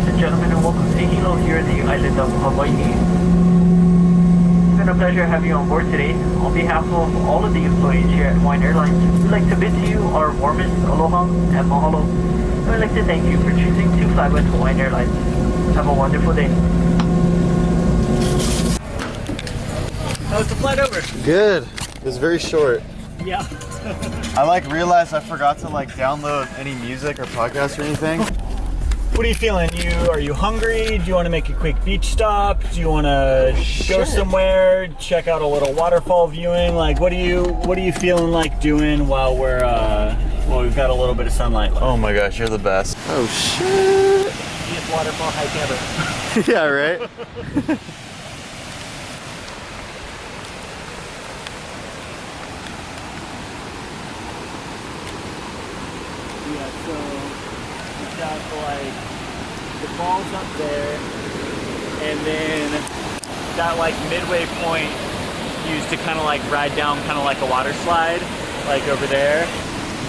and gentlemen, and welcome to Hilo here in the island of Hawaii. It's been a pleasure having you on board today. On behalf of all of the employees here at Hawaiian Airlines, we'd like to bid to you our warmest aloha and mahalo. And we'd like to thank you for choosing to fly with Hawaiian Airlines. Have a wonderful day. How's the flight over? Good. It was very short. Yeah. I realized I forgot to download any music or podcast or anything. What are you feeling? Are you hungry? Do you want to make a quick beach stop? Do you want to go somewhere, check out a little waterfall viewing? What are you feeling like doing while we've got a little bit of sunlight left? Oh my gosh, you're the best. Oh shit. Easiest waterfall hike ever. Yeah, right? Yeah, so we've got the falls up there, and then that midway point used to kind of ride down kind of like a water slide, over there.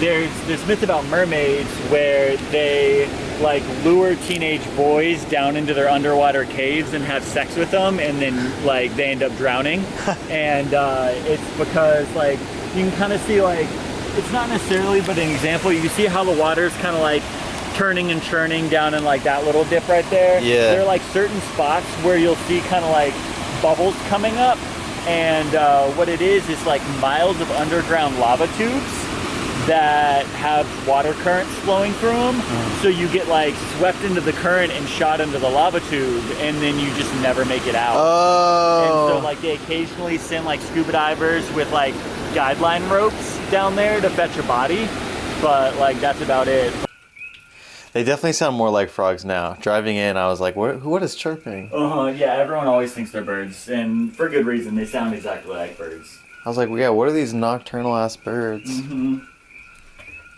There's this myth about mermaids where they lure teenage boys down into their underwater caves and have sex with them, and then they end up drowning. And it's because you can kind of see it's not necessarily, but an example, you see how the water's kind of turning and churning down in that little dip right there. Yeah. There are certain spots where you'll see kind of bubbles coming up, and what it is miles of underground lava tubes that have water currents flowing through them. So you get swept into the current and shot into the lava tube, and then you just never make it out. Oh. And so they occasionally send scuba divers with guideline ropes down there to fetch a body, but that's about it. They definitely sound more like frogs now. Driving in, I was like, what is chirping? Yeah, everyone always thinks they're birds, and for good reason. They sound exactly like birds. I was like, well, yeah, what are these nocturnal ass birds? Mm-hmm.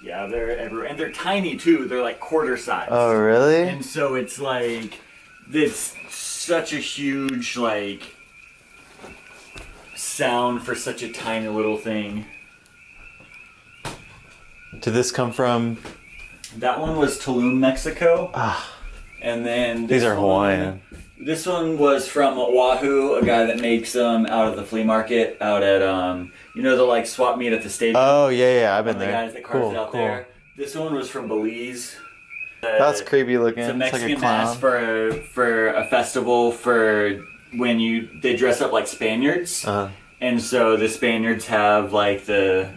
Yeah, they're everywhere, and they're tiny too. They're quarter size. Oh, really? And so it's it's such a huge sound for such a tiny little thing. Did this come from? That one was Tulum, Mexico. Ah. And then These are Hawaiian. This one was from Oahu, a guy that makes them out of the flea market out at the swap meet at the stadium. Oh yeah, I've been The there. guys that carves it out there. This one was from Belize. That's creepy looking. It's a Mexican like a clown. mask for a festival for when they dress up like Spaniards. Uh-huh. And And so the Spaniards have the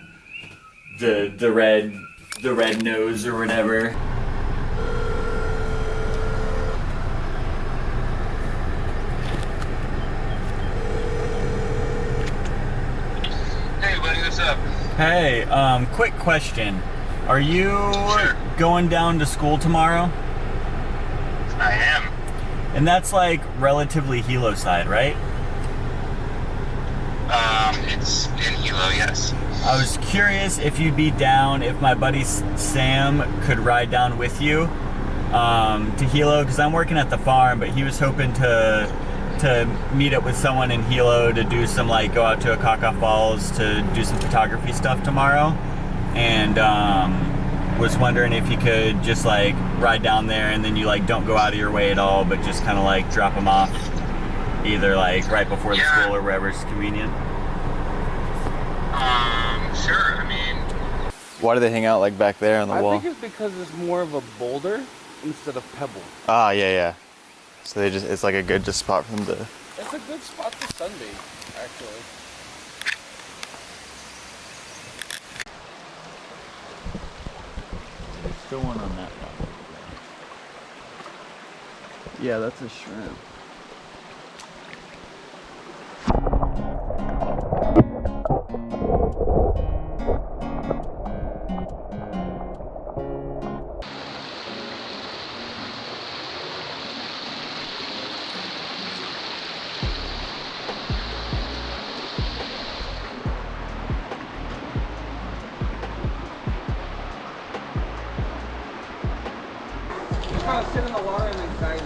red nose or whatever. Hey buddy, what's up? Hey, quick question. Are you going down to school tomorrow? I am. And that's relatively Hilo side, right? It's in Hilo, yes. I was curious if you'd be down if my buddy Sam could ride down with you to Hilo, because I'm working at the farm, but he was hoping to meet up with someone in Hilo to do some go out to Akaka Falls to do some photography stuff tomorrow, and was wondering if you could just ride down there, and then you don't go out of your way at all, but just kind of drop him off either right before the school or wherever's convenient. Sure, I mean... why do they hang out back there on the wall? I think it's because it's more of a boulder instead of pebble. Ah, yeah. So it's a good spot for them to... It's a good spot to sunbathe, actually. There's still one on that one. Yeah, that's a shrimp. Kind of sit in the water and then guide it.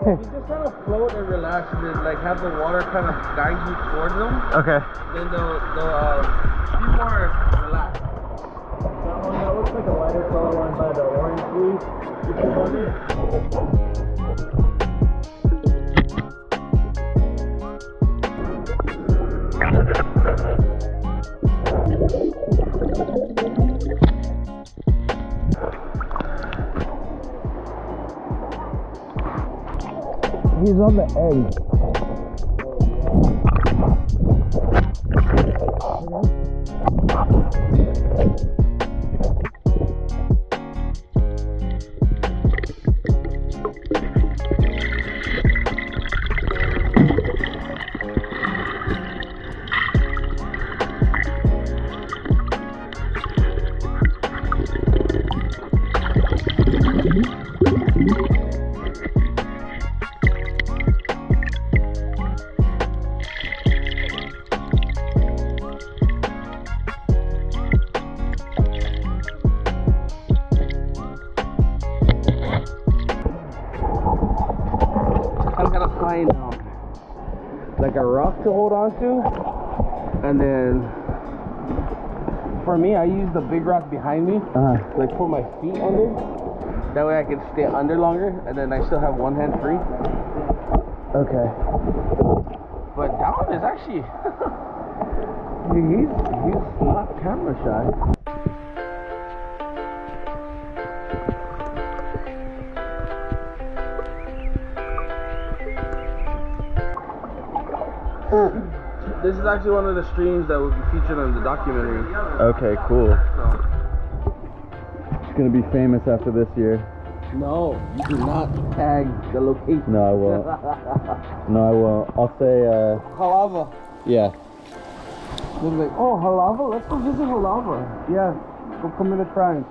You just kind of float and relax, and then like have the water kind of guide you towards them. Okay. Then they'll be more relaxed. That one that looks like a lighter color one by the orange leaf. You can hold it. He's on the edge. I'm gonna find like a rock to hold on to, and then for me, I use the big rock behind me, like put my feet under. That way I can stay under longer, and then I still have one hand free. Okay. But that one is actually he's not camera shy. This is actually one of the streams that will be featured in the documentary. Okay, cool. So. It's gonna be famous after this year. No, you do not tag the location. No, I won't. No, I won't. I'll say, Halava. yeah. They'll be like, oh, Halava? Let's go visit Halava. Yeah, go commit a crime.